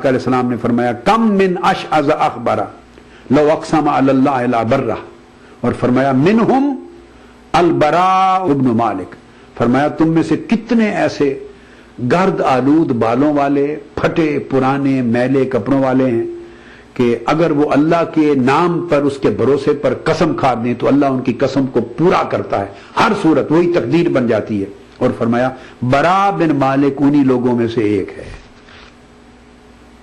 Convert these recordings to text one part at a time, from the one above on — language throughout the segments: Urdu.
علیہ السلام نے فرمایا کم من اشعث اخبر لو اقسم علی اللہ لا برہ، اور فرمایا منہم البراء ابن مالک، فرمایا تم میں سے کتنے ایسے گرد آلود بالوں والے، پھٹے پرانے میلے کپڑوں والے ہیں کہ اگر وہ اللہ کے نام پر، اس کے بھروسے پر قسم کھا دیں تو اللہ ان کی قسم کو پورا کرتا ہے، ہر صورت وہی تقدیر بن جاتی ہے۔ اور فرمایا براء بن مالک انہی لوگوں میں سے ایک ہے۔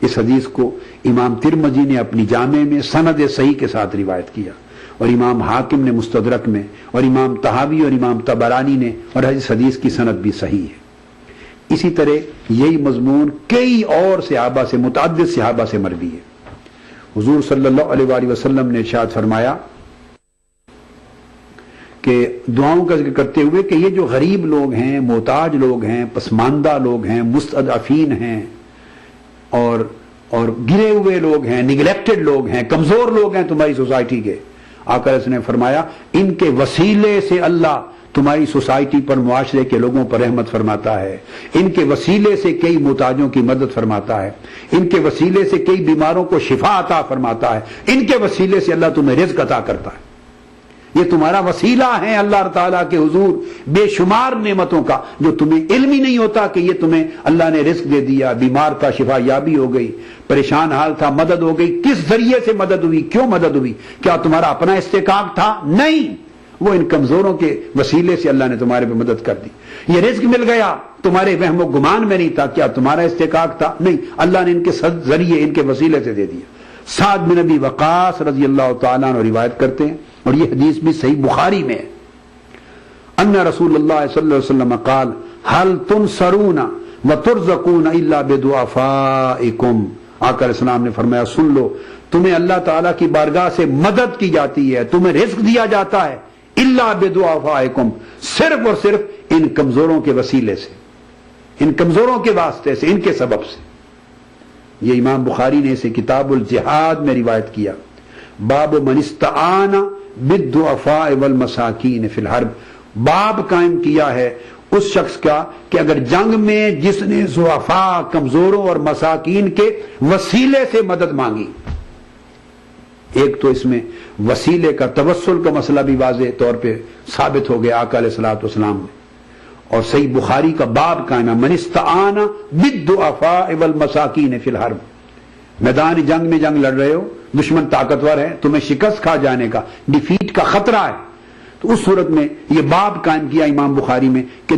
اس حدیث کو امام ترمذی نے اپنی جامع میں سند صحیح کے ساتھ روایت کیا، اور امام حاکم نے مستدرک میں، اور امام طحاوی اور امام طبرانی نے، اور اس حدیث کی سند بھی صحیح ہے۔ اسی طرح یہی مضمون کئی اور صحابہ سے، متعدد صحابہ سے مروی ہے۔ حضور صلی اللہ علیہ وآلہ وسلم نے ارشاد فرمایا کہ دعاؤں کا ذکر کرتے ہوئے کہ یہ جو غریب لوگ ہیں، محتاج لوگ ہیں، پسماندہ لوگ ہیں، مستضعفین ہیں، اور گرے ہوئے لوگ ہیں، نگلیکٹڈ لوگ ہیں، کمزور لوگ ہیں تمہاری سوسائٹی کے، آقا اس نے فرمایا ان کے وسیلے سے اللہ تمہاری سوسائٹی پر، معاشرے کے لوگوں پر رحمت فرماتا ہے، ان کے وسیلے سے کئی محتاجوں کی مدد فرماتا ہے، ان کے وسیلے سے کئی بیماروں کو شفا عطا فرماتا ہے، ان کے وسیلے سے اللہ تمہیں رزق عطا کرتا ہے۔ یہ تمہارا وسیلہ ہے اللہ تعالیٰ کے حضور بے شمار نعمتوں کا، جو تمہیں علم ہی نہیں ہوتا کہ یہ تمہیں اللہ نے رزق دے دیا، بیمار تھا شفا یابی ہو گئی، پریشان حال تھا مدد ہو گئی۔ کس ذریعے سے مدد ہوئی؟ کیوں مدد ہوئی؟ کیا تمہارا اپنا استحقاق تھا؟ نہیں، وہ ان کمزوروں کے وسیلے سے اللہ نے تمہارے پہ مدد کر دی۔ یہ رزق مل گیا تمہارے وہم و گمان میں نہیں تھا، کیا تمہارا استحقاق تھا؟ نہیں، اللہ نے ان کے ذریعے، ان کے وسیلے سے دے دیا۔ سعد بن ابی وقاص رضی اللہ تعالیٰ عنہ روایت کرتے ہیں، اور یہ حدیث بھی صحیح بخاری میں ہے، ان رسول اللہ صلی اللہ علیہ وسلم قال هل تنصرون وترزقون الا بدعفائکم، آقا علیہ السلام نے فرمایا سن لو، تمہیں اللہ تعالیٰ کی بارگاہ سے مدد کی جاتی ہے، تمہیں رزق دیا جاتا ہے، الا بدعفائکم، صرف اور صرف ان کمزوروں کے وسیلے سے، ان کمزوروں کے واسطے سے، ان کے سبب سے۔ یہ امام بخاری نے اسے کتاب الجہاد میں روایت کیا، باب من استعان بالضعفاء والمساکین فی الحرب، باب قائم کیا ہے اس شخص کا کہ اگر جنگ میں جس نے ضعفاء، کمزوروں اور مساکین کے وسیلے سے مدد مانگی۔ ایک تو اس میں وسیلے کا، توسل کا مسئلہ بھی واضح طور پہ ثابت ہو گیا آقا علیہ الصلوۃ والسلام نے، اور صحیح بخاری کا باب قائم ہے من استعان بالضعفاء والمساکین فی الحرب، میدان جنگ میں جنگ لڑ رہے ہو، دشمن طاقتور ہے، تمہیں شکست کھا جانے کا، ڈیفیٹ کا خطرہ ہے، تو اس صورت میں یہ باب قائم کیا امام بخاری میں کہ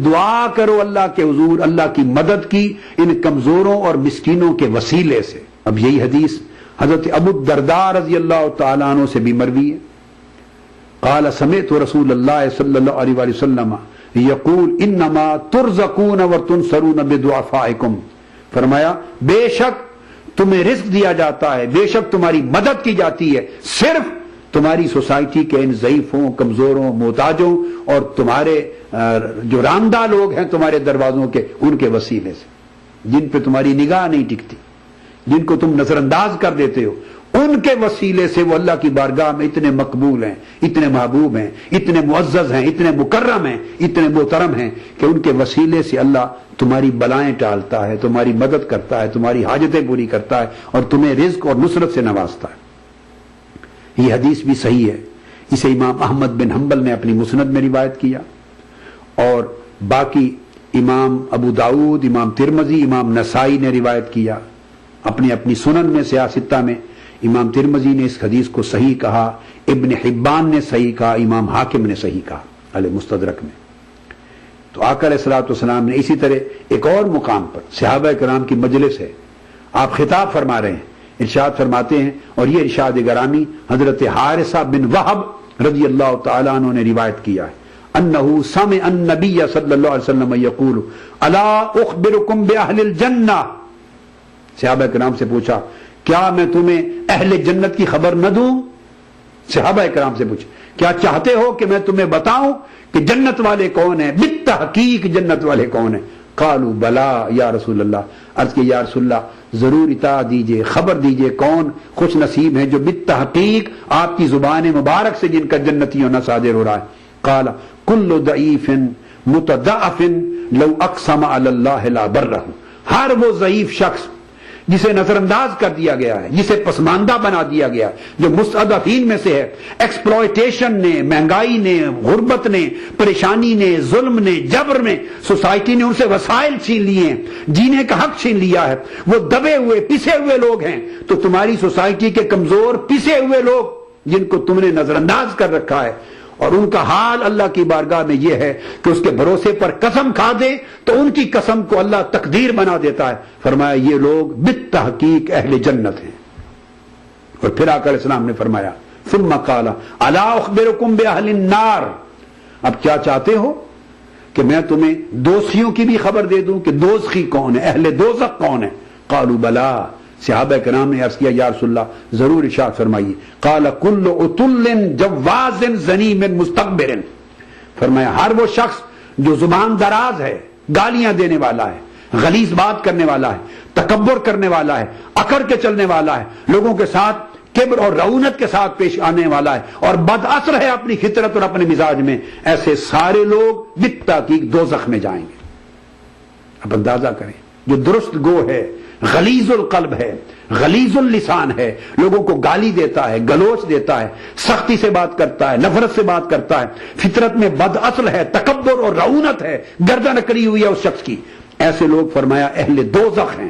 دعا کرو اللہ کے حضور اللہ کی مدد کی ان کمزوروں اور مسکینوں کے وسیلے سے۔ اب یہی حدیث حضرت ابو الدرداء رضی اللہ تعالیٰ عنہ سے بھی مروی ہے، قال سمعت رسول اللہ صلی اللہ علیہ وآلہ وسلم یقول انما ترزقون وتنصرون بدعفائکم، فرمایا بے شک تمہیں رزق دیا جاتا ہے، بے شک تمہاری مدد کی جاتی ہے صرف تمہاری سوسائٹی کے ان ضعیفوں، کمزوروں، محتاجوں اور تمہارے جو راندہ لوگ ہیں تمہارے دروازوں کے، ان کے وسیلے سے، جن پہ تمہاری نگاہ نہیں ٹکتی، جن کو تم نظر انداز کر دیتے ہو، ان کے وسیلے سے وہ اللہ کی بارگاہ میں اتنے مقبول ہیں، اتنے محبوب ہیں، اتنے معزز ہیں، اتنے مکرم ہیں، اتنے محترم ہیں کہ ان کے وسیلے سے اللہ تمہاری بلائیں ٹالتا ہے، تمہاری مدد کرتا ہے، تمہاری حاجتیں پوری کرتا ہے، اور تمہیں رزق اور نصرت سے نوازتا ہے۔ یہ حدیث بھی صحیح ہے، اسے امام احمد بن حنبل نے اپنی مسند میں روایت کیا، اور باقی امام ابو داؤد، امام ترمذی، امام نسائی نے روایت کیا اپنی اپنی سنن میں، سیاستہ میں۔ امام ترمذی نے اس حدیث کو صحیح کہا، ابن حبان نے صحیح کہا، امام حاکم نے صحیح کہا علیہ مستدرک میں۔ تو آقا علیہ الصلوۃ والسلام نے اسی طرح ایک اور مقام پر صحابہ کرام کی مجلس ہے، آپ خطاب فرما رہے ہیں، ارشاد فرماتے ہیں، اور یہ ارشاد گرامی حضرت حارثہ بن وہب رضی اللہ تعالیٰ عنہ نے روایت کیا ہے، انہ سمع النبی صلی اللہ علیہ وسلم یقول الا اخبرکم باہل الجنہ، صحابہ کرام سے پوچھا کیا میں تمہیں اہل جنت کی خبر نہ دوں؟ صحابہ کرام سے پوچھا کیا چاہتے ہو کہ میں تمہیں بتاؤں کہ جنت والے کون ہیں، بالتحقیق جنت والے کون ہیں؟ قالوا بلا یا رسول اللہ، عرض کہ یا رسول اللہ ضرور اطاعت دیجئے، خبر دیجئے کون خوش نصیب ہیں جو بالتحقیق آپ کی زبان مبارک سے جن کا جنتی ہونا صادر ہو رہا ہے۔ قال کل ضعیف متضعف لو اقسم علی اللہ لا برہ، ہر وہ ضعیف شخص جسے نظر انداز کر دیا گیا ہے، جسے پسماندہ بنا دیا گیا، جو مستضعفین میں سے ہے، ایکسپلائٹیشن نے، مہنگائی نے، غربت نے، پریشانی نے، ظلم نے، جبر میں سوسائٹی نے ان سے وسائل چھین لیے ہیں، جینے کا حق چھین لیا ہے، وہ دبے ہوئے پسے ہوئے لوگ ہیں، تو تمہاری سوسائٹی کے کمزور پسے ہوئے لوگ جن کو تم نے نظر انداز کر رکھا ہے، اور ان کا حال اللہ کی بارگاہ میں یہ ہے کہ اس کے بھروسے پر قسم کھا دے تو ان کی قسم کو اللہ تقدیر بنا دیتا ہے۔ فرمایا یہ لوگ بالتحقیق اہل جنت ہیں۔ اور پھر آقا علیہ السلام نے فرمایا ثم قال الا اخبرکم باہل النار، اب کیا چاہتے ہو کہ میں تمہیں دوزخیوں کی بھی خبر دے دوں کہ دوزخی کون ہے، اہل دوزخ کون ہے؟ قالوا بلا، صحابہ کرام نے عرض کیا یا رسول اللہ ضرور ارشاد فرمائیے۔ قال کل عتل جواز ذنیم مستكبر، فرمایا ہر وہ شخص جو زبان دراز ہے، گالیاں دینے والا ہے، غلیظ بات کرنے والا ہے، تکبر کرنے والا ہے، اکڑ کے چلنے والا ہے، لوگوں کے ساتھ کبر اور رعونت کے ساتھ پیش آنے والا ہے، اور بد اثر ہے اپنی فطرت اور اپنے مزاج میں، ایسے سارے لوگ بالتحقیق دوزخ میں جائیں گے۔ اب اندازہ کریں، جو درست گو ہے، غلیظ القلب ہے، غلیظ اللسان ہے، لوگوں کو گالی دیتا ہے، گلوچ دیتا ہے، سختی سے بات کرتا ہے، نفرت سے بات کرتا ہے، فطرت میں بد اصل ہے، تکبر اور رعونت ہے، گردن اکڑی ہوئی ہے اس شخص کی، ایسے لوگ فرمایا اہل دوزخ ہیں،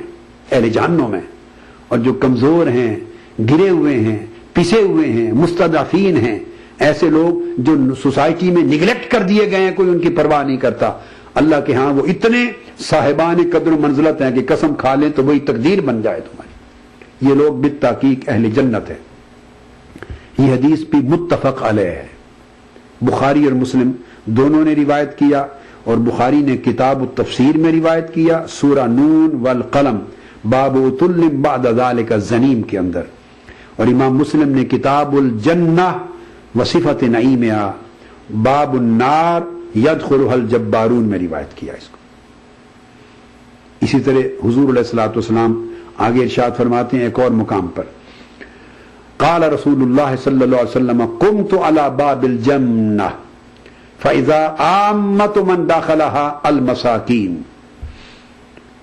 اہل جہنم ہیں۔ اور جو کمزور ہیں، گرے ہوئے ہیں، پسے ہوئے ہیں، مستضعفین ہیں، ایسے لوگ جو سوسائٹی میں نگلیکٹ کر دیے گئے ہیں، کوئی ان کی پرواہ نہیں کرتا، اللہ کے ہاں وہ اتنے صاحبان قدر و منزلت ہیں کہ قسم کھا لیں تو وہی تقدیر بن جائے تمہاری۔ یہ لوگ بالتحقیق اہل جنت ہے۔ یہ حدیث بھی متفق علیہ ہے، بخاری اور مسلم دونوں نے روایت کیا، اور بخاری نے کتاب التفسیر میں روایت کیا، سورہ نون والقلم باب عتل بعد ذلك الزنیم کے اندر، اور امام مسلم نے کتاب الجنہ وصفت نعیمہا باب النار یدخلها الجبارون میں روایت کیا اس کو۔ اسی طرح حضور علیہ الصلوۃ والسلام آگے ارشاد فرماتے ہیں ایک اور مقام پر، قال رسول اللہ صلی اللہ علیہ وسلم قمت على باب الجنہ فاذا عامۃ من دخلها المساکین۔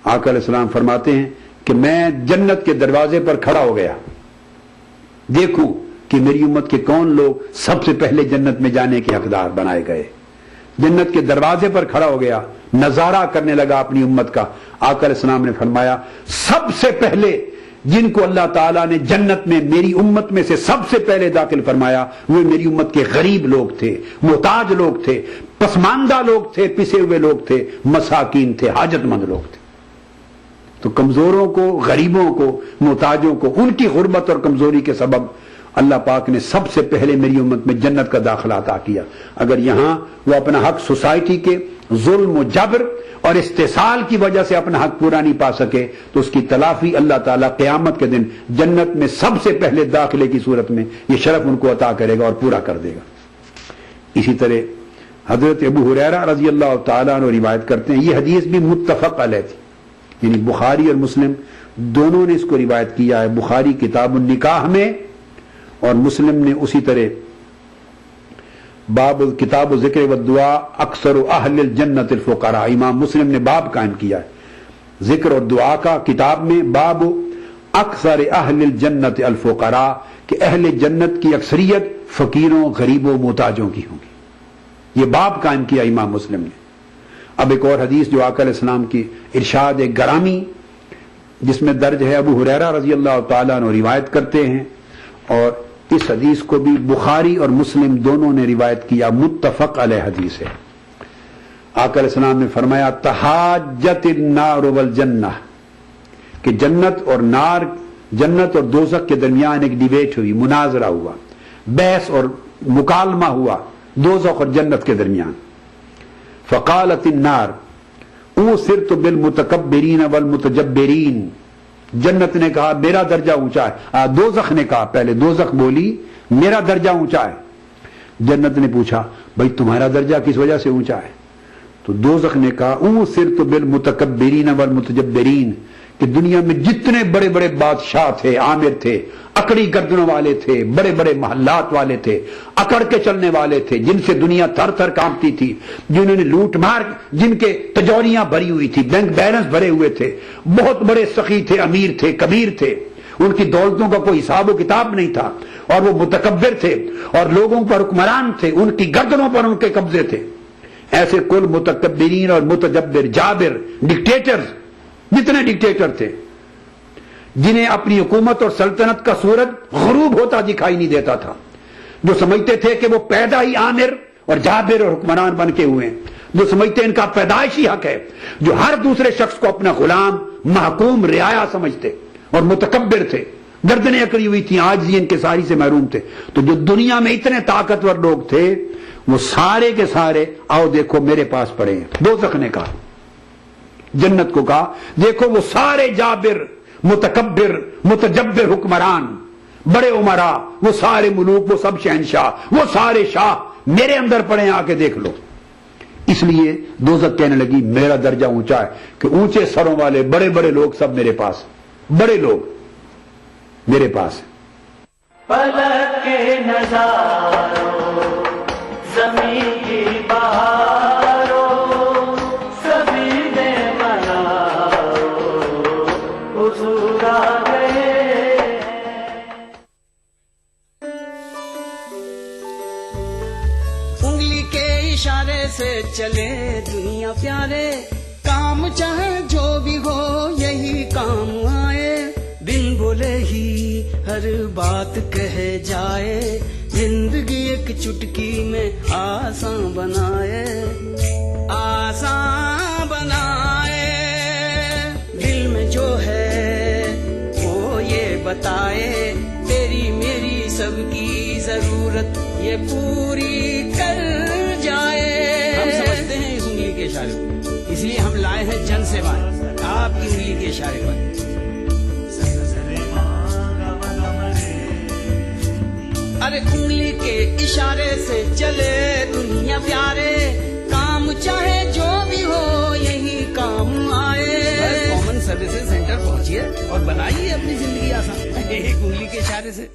آقا علیہ السلام فرماتے ہیں کہ میں جنت کے دروازے پر کھڑا ہو گیا، دیکھوں کہ میری امت کے کون لوگ سب سے پہلے جنت میں جانے کے حقدار بنائے گئے۔ جنت کے دروازے پر کھڑا ہو گیا، نظارہ کرنے لگا اپنی امت کا۔ آقا علیہ السلام نے فرمایا سب سے پہلے جن کو اللہ تعالیٰ نے جنت میں میری امت میں سے سب سے پہلے داخل فرمایا وہ میری امت کے غریب لوگ تھے، محتاج لوگ تھے، پسماندہ لوگ تھے، پسے ہوئے لوگ تھے، مساکین تھے، حاجت مند لوگ تھے۔ تو کمزوروں کو، غریبوں کو، محتاجوں کو، ان کی غربت اور کمزوری کے سبب اللہ پاک نے سب سے پہلے میری امت میں جنت کا داخلہ عطا کیا۔ اگر یہاں وہ اپنا حق سوسائٹی کے ظلم و جبر اور استحصال کی وجہ سے اپنا حق پورا نہیں پا سکے تو اس کی تلافی اللہ تعالیٰ قیامت کے دن جنت میں سب سے پہلے داخلے کی صورت میں یہ شرف ان کو عطا کرے گا اور پورا کر دے گا۔ اسی طرح حضرت ابو ہریرہ رضی اللہ تعالیٰ عنہ روایت کرتے ہیں، یہ حدیث بھی متفق علیہ تھی، یعنی بخاری اور مسلم دونوں نے اس کو روایت کیا ہے، بخاری کتاب النکاح میں اور مسلم نے اسی طرح باب کتاب ذکر والدعاء اکثر اہل الجنت الفقراء، امام مسلم نے باب قائم کیا ہے ذکر اور دعا کا کتاب میں، باب اکثر اہل الجنت الفقراء کہ اہل جنت کی اکثریت فقیروں، غریبوں، محتاجوں کی ہوگی، یہ باب قائم کیا امام مسلم نے۔ اب ایک اور حدیث جو آقا علیہ السلام کی ارشاد گرامی جس میں درج ہے، ابو ہریرہ رضی اللہ تعالیٰ عنہ روایت کرتے ہیں، اور اس حدیث کو بھی بخاری اور مسلم دونوں نے روایت کیا، متفق علیہ حدیث ہے۔ آقا علیہ السلام نے فرمایا تحاجت النار والجنہ کہ جنت اور نار، جنت اور دوزخ کے درمیان ایک ڈیبیٹ ہوئی، مناظرہ ہوا، بحث اور مکالمہ ہوا دوزخ اور جنت کے درمیان۔ فقالت النار اوصرت بالمتکبرین والمتجبرین، جنت نے کہا میرا درجہ اونچا ہے، دوزخ نے کہا، پہلے دوزخ بولی میرا درجہ اونچا ہے۔ جنت نے پوچھا بھائی تمہارا درجہ کس وجہ سے اونچا ہے؟ تو دوزخ نے کہا اوصرت بالمتکبرین والمتجبرین کہ دنیا میں جتنے بڑے بڑے بادشاہ تھے، عامر تھے، اکڑی گردنوں والے تھے، بڑے بڑے محلات والے تھے، اکڑ کے چلنے والے تھے، جن سے دنیا تھر تھر کانپتی تھی، جنہوں نے لوٹ مار، جن کے تجوریاں بھری ہوئی تھی، بینک بیلنس بھرے ہوئے تھے، بہت بڑے سخی تھے، امیر تھے، کبیر تھے، ان کی دولتوں کا کوئی حساب و کتاب نہیں تھا، اور وہ متکبر تھے اور لوگوں پر حکمران تھے، ان کی گردنوں پر ان کے قبضے تھے. ایسے کل متکبرین اور متجبر، جابر، ڈکٹیٹرز، جتنے ڈکٹیٹر تھے، جنہیں اپنی حکومت اور سلطنت کا سورج غروب ہوتا دکھائی نہیں دیتا تھا، جو سمجھتے تھے کہ وہ پیدا ہی عامر اور جابر اور حکمران بن کے ہوئے ہیں، جو سمجھتے ان کا پیدائشی حق ہے، جو ہر دوسرے شخص کو اپنا غلام، محکوم، رعایا سمجھتے اور متکبر تھے، گردنیں اکڑی ہوئی تھیں، عاجزی انکساری سے محروم تھے. تو جو دنیا میں اتنے طاقتور لوگ تھے وہ سارے کے سارے آؤ دیکھو میرے پاس پڑے ہیں. دوزخ نے کہا، جنت کو کہا دیکھو وہ سارے جابر، متکبر، متجبر حکمران، بڑے عمرا، وہ سارے ملوک، وہ سب شہنشاہ، وہ سارے شاہ میرے اندر پڑے ہیں، آ کے دیکھ لو. اس لیے دوزخ کہنے لگی میرا درجہ اونچا ہے کہ اونچے سروں والے بڑے بڑے لوگ سب میرے پاس، بڑے لوگ میرے پاس ہیں. پلک کے نظاروں زمین کی بہاروں سبھی نے مناؤ حضور آ گئے. انگلی کے اشارے سے چلے دنیا پیارے، کام چاہے جو بھی ہو یہی کام آئے، بن بولے ہی ہر بات کہے جائے، زندگی ایک چٹکی میں آسان بنائے، آسان بنائے. دل میں جو ہے وہ یہ بتائے، تیری میری سب کی ضرورت یہ پوری کر جائے. ہم سمجھتے ہیں اس انگلی کے اشارے کو، اس لیے ہم لائے ہیں جن سے بات آپ کی انگلی کے اشارے پر. ارے انگلی کے اشارے سے چلے دنیا پیارے، کام چاہے جو بھی ہو یہی کام آئے. کامن سروسز سینٹر پہنچیے اور بنائیے اپنی زندگی آسان ایک انگلی کے اشارے سے.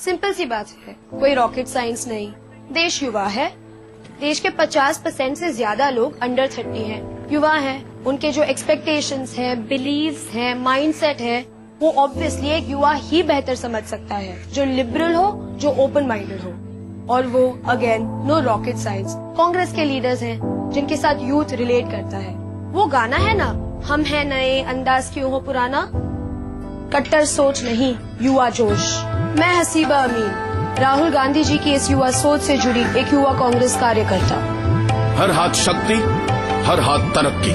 سمپل سی بات ہے، کوئی راکٹ سائنس نہیں. دیش یوا ہے، دیش کے 50% سے زیادہ لوگ انڈر 30 ہیں، یوا ہیں. ان کے جو ایکسپیکٹیشنز ہیں، بلیفز ہیں، مائنڈ سیٹ ہے، وہ آبویسلی ایک یوا ہی بہتر سمجھ سکتا ہے، جو لبرل ہو، جو اوپن مائنڈڈ ہو. اور وہ again no rocket science. Congress کے لیڈرز ہیں جن کے ساتھ یوتھ ریلیٹ کرتا ہے. وہ گانا ہے نا، ہم ہیں نئے انداز کیوں ہو پرانا، کٹر سوچ نہیں یوا جوش. میں حسیبہ امین، راہل گاندھی جی کی اس یوا سوچ سے جڑی ایک یوا کانگریس کاریہ کرتا. ہر ہاتھ شکتی، ہر ہاتھ ترقی.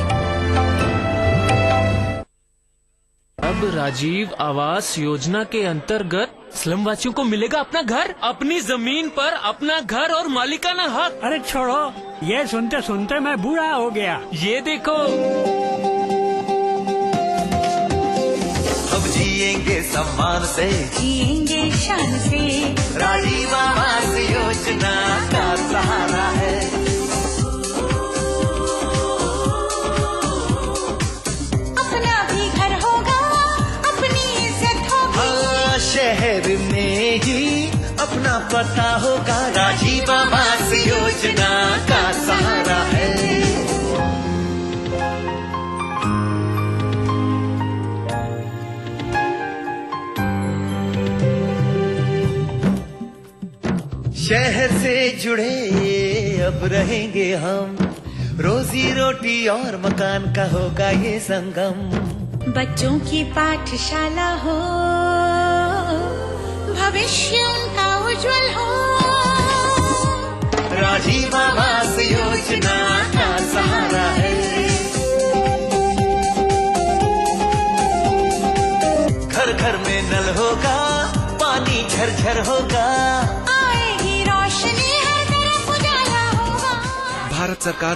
اب راجیو آواس یوجنا کے انترگت سلم واچیوں کو ملے گا اپنا گھر، اپنی زمین پر اپنا گھر اور مالکانہ حق. ارے چھوڑو، یہ سنتے سنتے میں بوڑھا ہو گیا. یہ دیکھو، اب جئیں گے سمان سے، جئیں گے شان سے، راجیو آواس یوجنا کا سہارا ہے. اپنا بھی گھر ہوگا، اپنی عزت ہوگی، شہر میں ہی اپنا پتہ ہوگا، راجیو آواس یوجنا کا سہارا ہے. شہر سے جڑے اب رہیں گے ہم، روزی روٹی اور مکان کا ہوگا یہ سنگم. بچوں کی پاٹھ شالا ہو، بھوشیہ ان کا اجول ہو، راجیو آواس یوجنا کا سہارا ہے. گھر گھر میں نل ہوگا، پانی جھر جھر ہوگا، آئے گی روشنی، ہر طرف اجالا ہوگا. بھارت سرکار،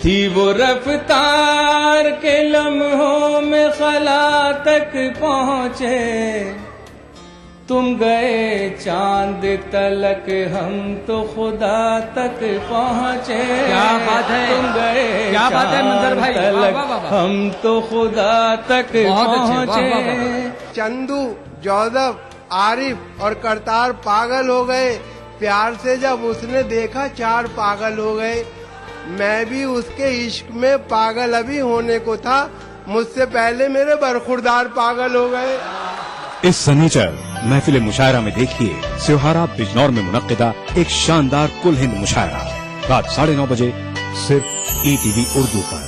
تھی وہ رفتار کے لمحوں میں خلا تک پہنچے، تم گئے چاند تلک ہم تو خدا تک پہنچے. کیا بات ہے، تم گئے کیا بات ہے منظر بھائی، چاند واہ تلک واہ واہ. ہم تو خدا تک پہنچے. چندو، جوزف، عارف اور کرتار پاگل ہو گئے. پیار سے جب اس نے دیکھا 4 پاگل ہو گئے. میں بھی اس کے عشق میں پاگل ابھی ہونے کو تھا، مجھ سے پہلے میرے برخوردار پاگل ہو گئے. اس سنیچر محفل مشاعرہ میں دیکھیے سیوہارا بجنور میں منعقدہ ایک شاندار کل ہند مشاعرہ رات 9:30 بجے صرف ETV اردو پر.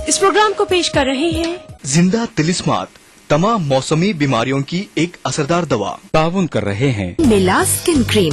اس پروگرام کو پیش کر رہے ہیں زندہ تلسمات، تمام موسمی بیماریوں کی ایک اثردار دوا. تعاون کر رہے ہیں نیلا اسکن کریم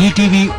ETV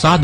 7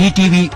ETV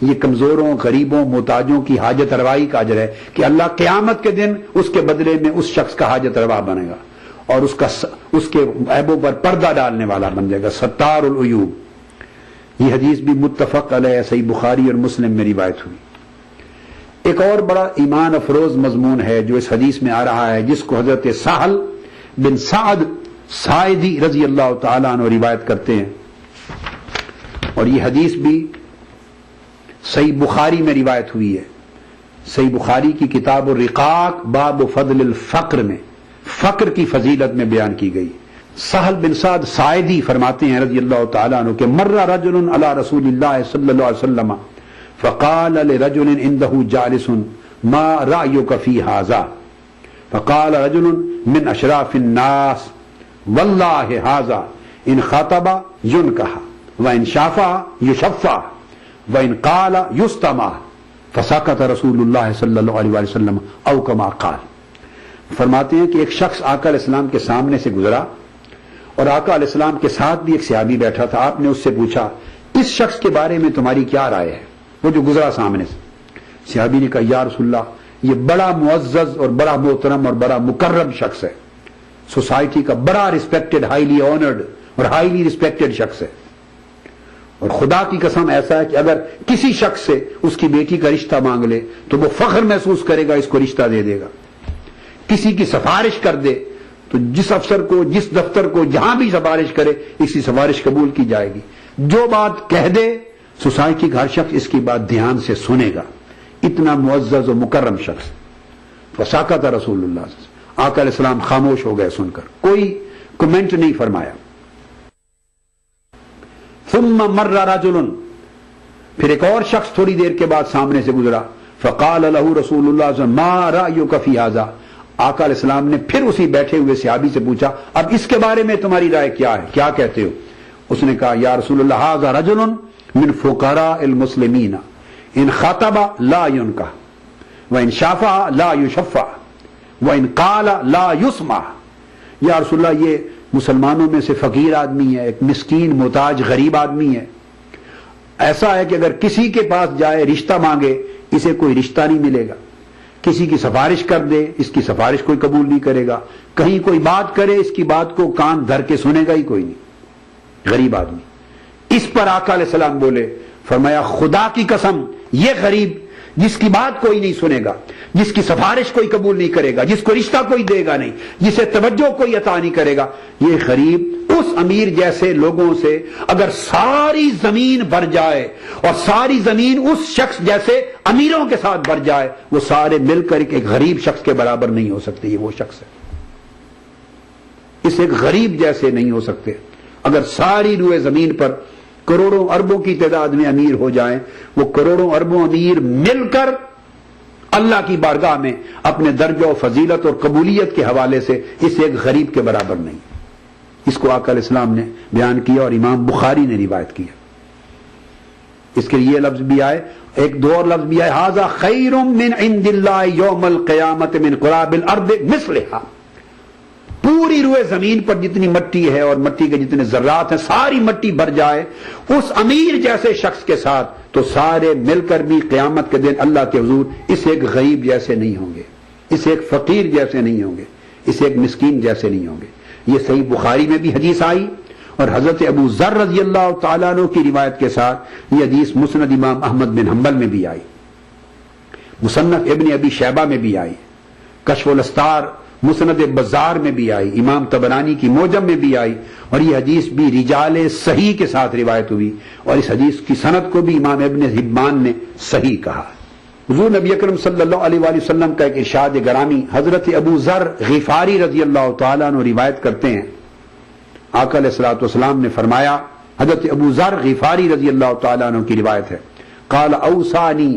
یہ کمزوروں، غریبوں، محتاجوں کی حاجت روائی کا اجر ہے کہ اللہ قیامت کے دن اس کے بدلے میں اس شخص کا حاجت روا بنے گا اور اس کے عیبوں پر پردہ ڈالنے والا بن جائے گا، ستار العیوب۔ یہ حدیث بھی متفق علیہ صحیح بخاری اور مسلم میں روایت ہوئی۔ ایک اور بڑا ایمان افروز مضمون ہے جو اس حدیث میں آ رہا ہے، جس کو حضرت سہل بن سعد ساعدی رضی اللہ تعالیٰ عنہ روایت کرتے ہیں، اور یہ حدیث بھی صحیح بخاری میں روایت ہوئی ہے۔ صحیح بخاری کی کتاب الرقاق باب فضل الفقر میں فقر کی فضیلت میں بیان کی گئی۔ سہل بن سعد ساعدی فرماتے ہیں رضی اللہ تعالیٰ عنہ کہ مر رجل علی رسول اللہ صلی اللہ علیہ وسلم فقال لرجل عنده جالس ما رأيك في هذا فقال رجل من اشراف الناس والله هذا ان خاطب ينكح وان شافع يشفع وان قال يستمع فسكت رسول اللہ صلی اللہ علیہ وسلم او كما قال۔ فرماتے ہیں کہ ایک شخص آقا علیہ السلام کے سامنے سے گزرا اور آقا علیہ السلام کے ساتھ بھی ایک صحابی بیٹھا تھا۔ آپ نے اس سے پوچھا اس شخص کے بارے میں تمہاری کیا رائے ہے، وہ جو گزرا سامنے سے۔ صحابی نے کہا یا رسول اللہ یہ بڑا معزز اور بڑا محترم اور بڑا مکرم شخص ہے، سوسائٹی کا بڑا ریسپیکٹڈ، ہائیلی آنرڈ اور ہائیلی ریسپیکٹڈ شخص ہے، اور خدا کی قسم ایسا ہے کہ اگر کسی شخص سے اس کی بیٹی کا رشتہ مانگ لے تو وہ فخر محسوس کرے گا، اس کو رشتہ دے دے گا۔ کسی کی سفارش کر دے تو جس افسر کو، جس دفتر کو، جہاں بھی سفارش کرے اس کی سفارش قبول کی جائے گی۔ جو بات کہہ دے سوسائٹی کا ہر شخص اس کی بات دھیان سے سنے گا، اتنا معزز و مکرم شخص۔ فساکت رسول اللہ صلی اللہ علیہ وسلم، آقا علیہ السلام خاموش ہو گئے، سن کر کوئی کمنٹ نہیں فرمایا۔ ثم مر رجل، پھر ایک اور شخص تھوڑی دیر کے بعد سامنے سے گزرا۔ فقال له رسول اللہ صلی اللہ علیہ وسلم ما رأيك في هذا، آقا علیہ السلام نے پھر اسی بیٹھے ہوئے صحابی سے پوچھا اب اس کے بارے میں تمہاری رائے کیا ہے، کیا کہتے ہو؟ اس نے کہا یا رسول اللہ هذا رجل من فقراء المسلمین ان خاطب لا ينكح وان شافع لا يشفع وان قال لا يسمع۔ یا رسول اللہ یہ مسلمانوں میں سے فقیر آدمی ہے، ایک مسکین محتاج غریب آدمی ہے، ایسا ہے کہ اگر کسی کے پاس جائے رشتہ مانگے اسے کوئی رشتہ نہیں ملے گا، کسی کی سفارش کر دے اس کی سفارش کوئی قبول نہیں کرے گا، کہیں کوئی بات کرے اس کی بات کو کان دھر کے سنے گا ہی کوئی نہیں، غریب آدمی۔ اس پر آقا علیہ السلام بولے، فرمایا خدا کی قسم یہ غریب جس کی بات کوئی نہیں سنے گا، جس کی سفارش کوئی قبول نہیں کرے گا، جس کو رشتہ کوئی دے گا نہیں، جسے توجہ کوئی عطا نہیں کرے گا، یہ غریب اس امیر جیسے لوگوں سے اگر ساری زمین بھر جائے اور ساری زمین اس شخص جیسے امیروں کے ساتھ بھر جائے وہ سارے مل کر ایک غریب شخص کے برابر نہیں ہو سکتے۔ یہ وہ شخص ہے، اس ایک غریب جیسے نہیں ہو سکتے۔ اگر ساری روئے زمین پر کروڑوں اربوں کی تعداد میں امیر ہو جائیں، وہ کروڑوں اربوں امیر مل کر اللہ کی بارگاہ میں اپنے درجہ و فضیلت اور قبولیت کے حوالے سے اس ایک غریب کے برابر نہیں۔ اس کو آقا علیہ السلام نے بیان کیا اور امام بخاری نے روایت کیا۔ اس کے یہ لفظ بھی آئے، ایک دو اور لفظ بھی آئے، ھذا خیر من عند اللہ یوم القیامت من قراب الارض مثلھا۔ پوری روئے زمین پر جتنی مٹی ہے اور مٹی کے جتنے ذرات ہیں ساری مٹی بھر جائے اس امیر جیسے شخص کے ساتھ تو سارے مل کر بھی قیامت کے دن اللہ کے حضور اس ایک غریب جیسے نہیں ہوں گے، اس ایک فقیر جیسے نہیں ہوں گے، اس ایک مسکین جیسے نہیں ہوں گے۔ یہ صحیح بخاری میں بھی حدیث آئی اور حضرت ابو ذر رضی اللہ تعالیٰ عنہ کی روایت کے ساتھ یہ حدیث مسند امام احمد بن حنبل میں بھی آئی، مصنف ابن ابی شیبہ میں بھی آئی، کشف الاستار مسند بزار میں بھی آئی، امام طبرانی کی موجم میں بھی آئی، اور یہ حدیث بھی رجال صحیح کے ساتھ روایت ہوئی، اور اس حدیث کی سند کو بھی امام ابن حبان نے صحیح کہا۔ حضور نبی اکرم صلی اللہ علیہ وآلہ وسلم کا ایک ارشاد گرامی حضرت ابو ذر غفاری رضی اللہ تعالیٰ عنہ روایت کرتے ہیں، آقا علیہ الصلوۃ والسلام نے فرمایا، حضرت ابو ذر غفاری رضی اللہ تعالیٰ عنہ کی روایت ہے، قال اوصانی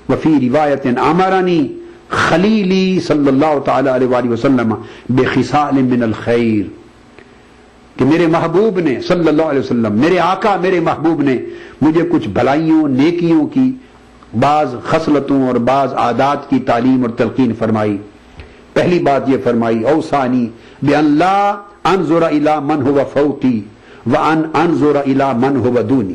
وفی روایت امرنی خلیلی صلی اللہ تعالی علیہ وآلہ وسلم بخصال من الخیر، کہ میرے محبوب نے صلی اللہ علیہ وسلم، میرے آقا میرے محبوب نے مجھے کچھ بھلائیوں نیکیوں کی بعض خصلتوں اور بعض عادات کی تعلیم اور تلقین فرمائی۔ پہلی بات یہ فرمائی، اوصانی بان لا انظر الی من هو فوقی وان انظر الی من هو دونی،